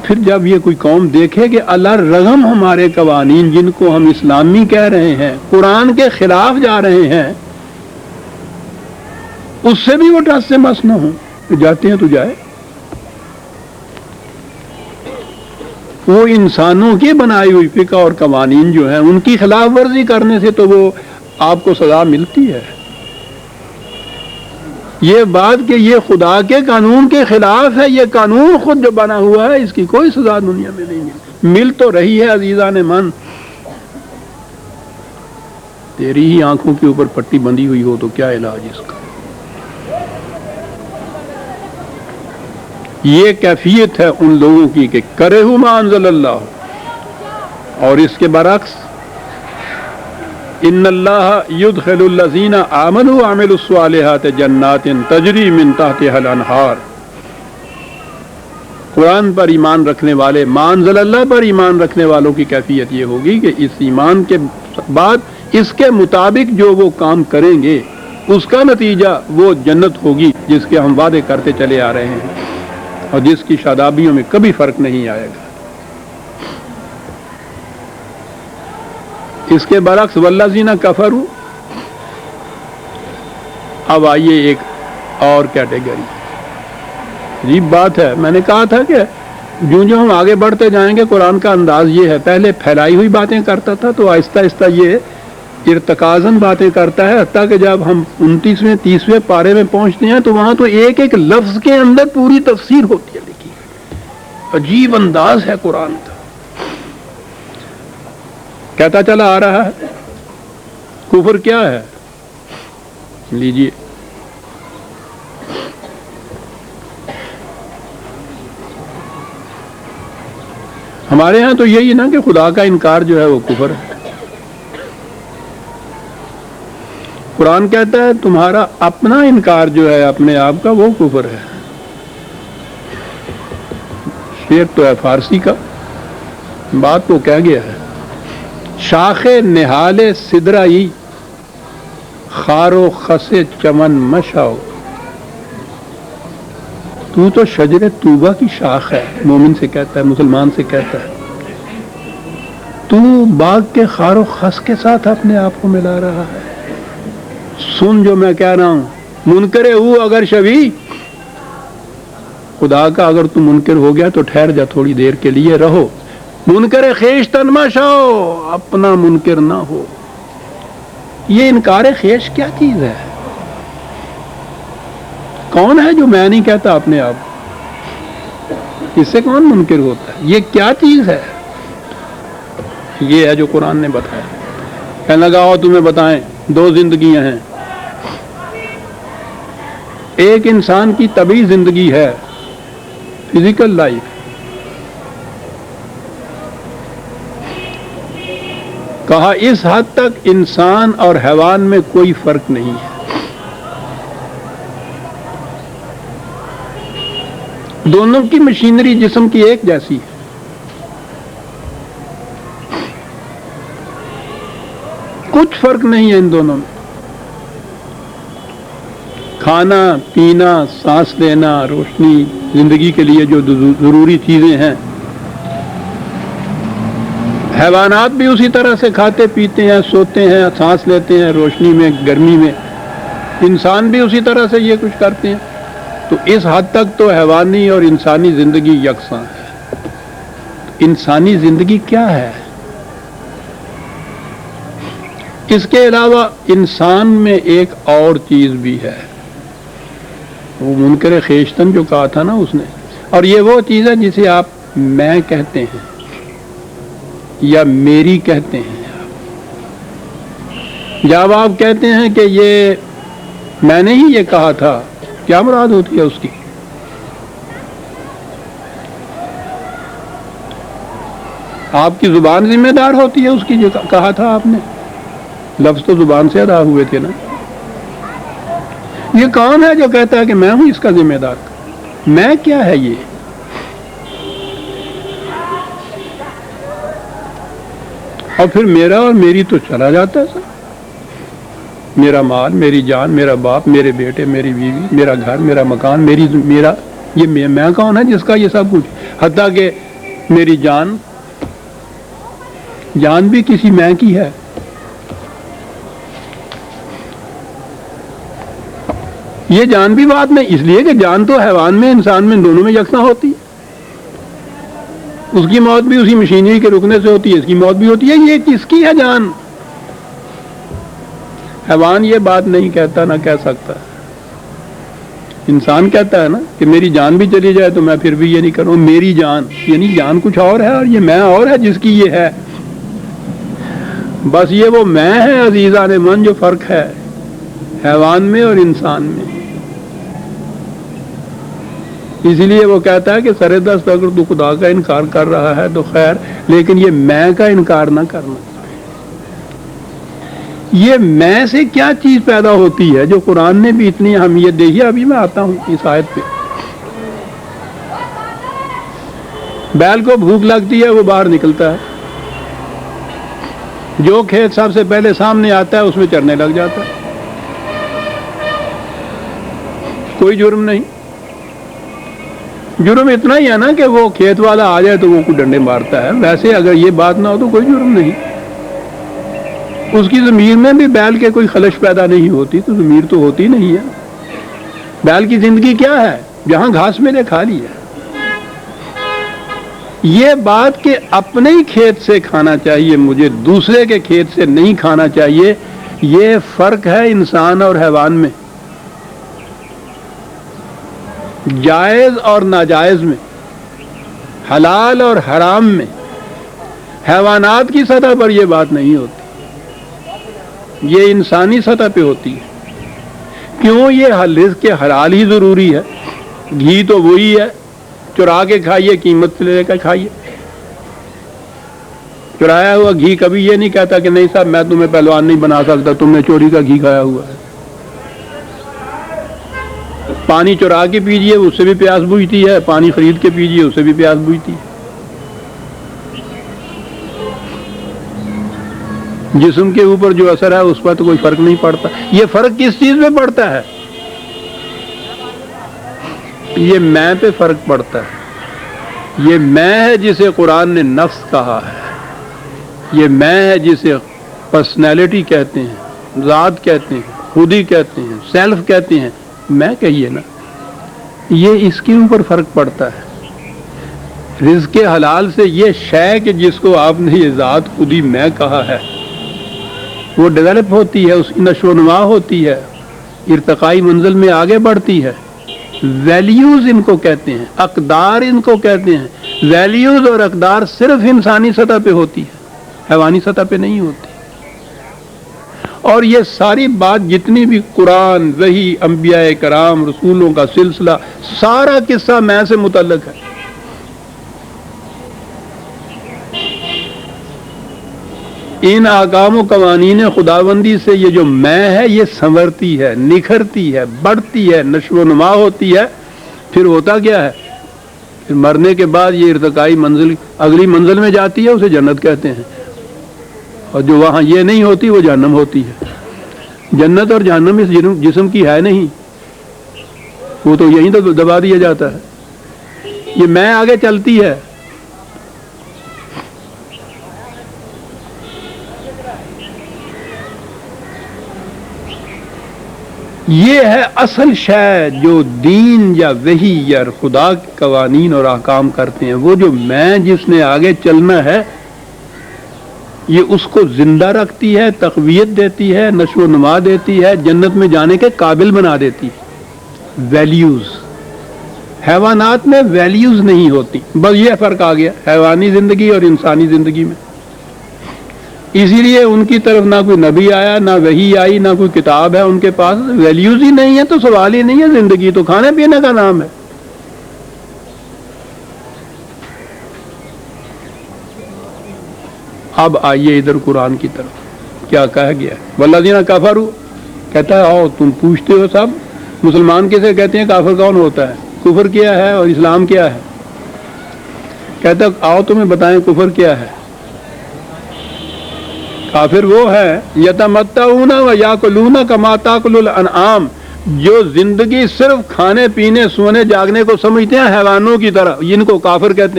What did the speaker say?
پھر جب یہ کوئی قوم دیکھے کہ اللہ رغم ہمارے قوانین جن کو ہم اسلامی کہہ رہے ہیں قرآن کے خلاف جا رہے ہیں، اس سے بھی وہ ٹس سے مس نہ ہوں، تو جاتے ہیں تو جائے. وہ انسانوں کی بنائی ہوئی فقہ اور قوانین جو ہیں ان کی خلاف ورزی کرنے سے تو وہ آپ کو سزا ملتی ہے. یہ بات کہ یہ خدا کے قانون کے خلاف ہے، یہ قانون خود جو بنا ہوا ہے، اس کی کوئی سزا دنیا میں نہیں مل تو رہی ہے. عزیزان من، تیری ہی آنکھوں کے اوپر پٹی بندھی ہوئی ہو تو کیا علاج اس کا؟ یہ کیفیت ہے ان لوگوں کی کہ کرے ما انزل اللہ. اور اس کے برعکس ان اللہ یدخل الذین آمنوا وعملوا الصالحات جنات تجری من تحتها الانہار. قرآن پر ایمان رکھنے والے، ما انزل اللہ پر ایمان رکھنے والوں کی کیفیت یہ ہوگی کہ اس ایمان کے بعد اس کے مطابق جو وہ کام کریں گے اس کا نتیجہ وہ جنت ہوگی جس کے ہم وعدے کرتے چلے آ رہے ہیں اور جس کی شادابیوں میں کبھی فرق نہیں آئے گا. اس کے برعکس والذین کفروا. اب آئیے ایک اور کیٹیگری. عجیب بات ہے، میں نے کہا تھا کہ جو ہم آگے بڑھتے جائیں گے قرآن کا انداز یہ ہے، پہلے پھیلائی ہوئی باتیں کرتا تھا تو آہستہ آہستہ یہ ارتکازن باتیں کرتا ہے، حتیٰ کہ جب ہم 29ویں 30ویں پارے میں پہنچتے ہیں تو وہاں تو ایک ایک لفظ کے اندر پوری تفسیر ہوتی ہے. دیکھیے عجیب انداز ہے قرآن کا. کہتا چلا آ رہا ہے کفر کیا ہے. لیجیے ہمارے ہاں تو یہی نا کہ خدا کا انکار جو ہے وہ کفر ہے. قرآن کہتا ہے تمہارا اپنا انکار جو ہے اپنے آپ کا وہ کفر ہے. شعر تو ہے فارسی کا، بات تو کہہ گیا ہے. شاخ نہال سدرائی خار و خس چمن مشاؤ. تو تو شجر طوبہ کی شاخ ہے، مومن سے کہتا ہے، مسلمان سے کہتا ہے. تو باغ کے خار و خس کے ساتھ اپنے آپ کو ملا رہا ہے. سن جو میں کہہ رہا ہوں، منکر ہو اگر شبی خدا کا، اگر تم منکر ہو گیا تو ٹھہر جا، تھوڑی دیر کے لیے رہو. منکر خیش تن مشاؤ، اپنا منکر نہ ہو. یہ انکار خیش کیا چیز ہے؟ کون ہے جو میں نہیں کہتا اپنے آپ؟ اس سے کون منکر ہوتا ہے؟ یہ کیا چیز ہے؟ یہ ہے جو قرآن نے بتایا. کہنے لگا اور تمہیں بتائیں، دو زندگیاں ہیں. ایک انسان کی طبعی زندگی ہے، فزیکل لائف. کہا اس حد تک انسان اور حیوان میں کوئی فرق نہیں ہے. دونوں کی مشینری جسم کی ایک جیسی ہے. کچھ فرق نہیں ہے ان دونوں میں. کھانا پینا، سانس لینا، روشنی، زندگی کے لیے جو ضروری چیزیں ہیں. حیوانات بھی اسی طرح سے کھاتے پیتے ہیں، سوتے ہیں، سانس لیتے ہیں، روشنی میں، گرمی میں. انسان بھی اسی طرح سے یہ کچھ کرتے ہیں. تو اس حد تک تو حیوانی اور انسانی زندگی یکساں ہے. انسانی زندگی کیا ہے؟ اس کے علاوہ انسان میں ایک اور چیز بھی ہے. وہ منکر خیشتن جو کہا تھا نا اس نے، اور یہ وہ چیز ہے جسے آپ میں کہتے ہیں یا میری کہتے ہیں. جب آپ کہتے ہیں کہ یہ میں نے ہی یہ کہا تھا، کیا مراد ہوتی ہے اس کی؟ آپ کی زبان ذمہ دار ہوتی ہے اس کی جو کہا تھا آپ نے. لفظ تو زبان سے ادا ہوئے تھے نا. یہ کون ہے جو کہتا ہے کہ میں ہوں اس کا ذمہ دار؟ میں کیا ہے یہ؟ اور پھر میرا اور میری تو چلا جاتا ہے سر. میرا مال، میری جان، میرا باپ، میرے بیٹے، میری بیوی، میرا گھر، میرا مکان، میرا یہ میں کون ہے جس کا یہ سب کچھ؟ حتیٰ کہ میری جان بھی کسی میں کی ہے. یہ جان بھی بات نہیں، اس لیے کہ جان تو حیوان میں انسان میں دونوں میں یکساں ہوتی ہے. اس کی موت بھی اسی مشینری کے رکنے سے ہوتی ہے، اس کی موت بھی ہوتی ہے. یہ کس کی ہے جان؟ حیوان یہ بات نہیں کہتا، نہ کہہ سکتا. انسان کہتا ہے نا کہ میری جان بھی چلی جائے تو میں پھر بھی یہ نہیں کروں. میری جان یعنی جان کچھ اور ہے اور یہ میں اور ہے جس کی یہ ہے. بس یہ وہ میں ہے عزیزان من جو فرق ہے حیوان میں اور انسان میں. اسی لیے وہ کہتا ہے کہ سر دست اگر تو خدا کا انکار کر رہا ہے تو خیر، لیکن یہ میں کا انکار نہ کرنا. یہ میں سے کیا چیز پیدا ہوتی ہے جو قرآن نے بھی اتنی اہمیت دی ہے. ابھی میں آتا ہوں اس آیت پہ. بیل کو بھوک لگتی ہے، وہ باہر نکلتا ہے. جو کھیت سب سے پہلے سامنے آتا ہے اس میں چرنے لگ جاتا ہے. کوئی جرم نہیں. جرم اتنا ہی ہے نا کہ وہ کھیت والا آ جائے تو وہ کوئی ڈنڈے مارتا ہے. ویسے اگر یہ بات نہ ہو تو کوئی جرم نہیں. اس کی ضمیر میں بھی بیل کے کوئی خلش پیدا نہیں ہوتی، تو ضمیر تو ہوتی نہیں ہے. بیل کی زندگی کیا ہے؟ جہاں گھاس ملے کھا لی ہے. یہ بات کہ اپنے ہی کھیت سے کھانا چاہیے مجھے، دوسرے کے کھیت سے نہیں کھانا چاہیے، یہ فرق ہے انسان اور حیوان میں، جائز اور ناجائز میں، حلال اور حرام میں. حیوانات کی سطح پر یہ بات نہیں ہوتی، یہ انسانی سطح پہ ہوتی ہے. کیوں؟ یہ رزق کے حلال ہی ضروری ہے. گھی تو وہی ہے، چرا کے کھائیے، قیمت سے لے کر کھائیے. چرایا ہوا گھی کبھی یہ نہیں کہتا کہ نہیں صاحب میں تمہیں پہلوان نہیں بنا سکتا، تم نے چوری کا گھی کھایا ہوا ہے. پانی چرا کے پیجیے، اس سے بھی پیاس بجھتی ہے. پانی خرید کے پیجیے، اس سے بھی پیاس بجھتی ہے. جسم کے اوپر جو اثر ہے اس پر تو کوئی فرق نہیں پڑتا. یہ فرق کس چیز پہ پڑتا ہے؟ یہ میں پہ فرق پڑتا ہے. یہ میں ہے جسے قرآن نے نفس کہا ہے. یہ میں ہے جسے پرسنالٹی کہتے ہیں، ذات کہتے ہیں، خودی کہتے ہیں، سیلف کہتے ہیں. میں کہیے نا، یہ اس کے اوپر فرق پڑتا ہے. رزق حلال سے یہ شے کہ جس کو آپ نے یہ ذات خودی میں کہا ہے وہ ڈیولپ ہوتی ہے، اس کی نشو و نما ہوتی ہے، ارتقائی منزل میں آگے بڑھتی ہے. ویلیوز ان کو کہتے ہیں، اقدار ان کو کہتے ہیں. ویلیوز اور اقدار صرف انسانی سطح پہ ہوتی ہے، حیوانی سطح پہ نہیں ہوتی. اور یہ ساری بات جتنی بھی قرآن، وحی، انبیاء کرام، رسولوں کا سلسلہ، سارا قصہ میں سے متعلق ہے. ان احکام و قوانین خداوندی سے یہ جو میں ہے یہ سنورتی ہے، نکھرتی ہے، بڑھتی ہے، نشو و نما ہوتی ہے. پھر ہوتا کیا ہے؟ پھر مرنے کے بعد یہ ارتقائی منزل اگلی منزل میں جاتی ہے، اسے جنت کہتے ہیں. اور جو وہاں یہ نہیں ہوتی وہ جہنم ہوتی ہے. جنت اور جہنم اس جسم کی ہے نہیں، وہ تو یہیں تو دبا دیا جاتا ہے. یہ میں آگے چلتی ہے. یہ ہے اصل شے جو دین یا وحی یا خدا کے قوانین اور احکام کرتے ہیں. وہ جو میں جس نے آگے چلنا ہے یہ اس کو زندہ رکھتی ہے، تقویت دیتی ہے، نشو و نما دیتی ہے، جنت میں جانے کے قابل بنا دیتی ہے. ویلیوز. حیوانات میں ویلیوز نہیں ہوتی. بس یہ فرق آ گیا حیوانی زندگی اور انسانی زندگی میں. اسی لیے ان کی طرف نہ کوئی نبی آیا، نہ وحی آئی، نہ کوئی کتاب ہے ان کے پاس. ویلیوز ہی نہیں ہے تو سوال ہی نہیں ہے. زندگی تو کھانے پینے کا نام ہے. اب آئیے ادھر قرآن کی طرف. کیا کہا گیا ہے؟ والذین کفروا، کہتا ہے آؤ تم پوچھتے ہو سب مسلمان کسے کہتے ہیں، کافر کون ہوتا ہے، کفر کیا ہے اور اسلام کیا ہے. کہتا ہے آؤ تمہیں بتائیں کفر کیا ہے. کافر وہ ہے یتمتعون و یاکلون کما تاکل الانعام، جو زندگی صرف کھانے پینے سونے جاگنے کو سمجھتے ہیں حیوانوں کی طرح. ان کو کافر کہتے ہیں.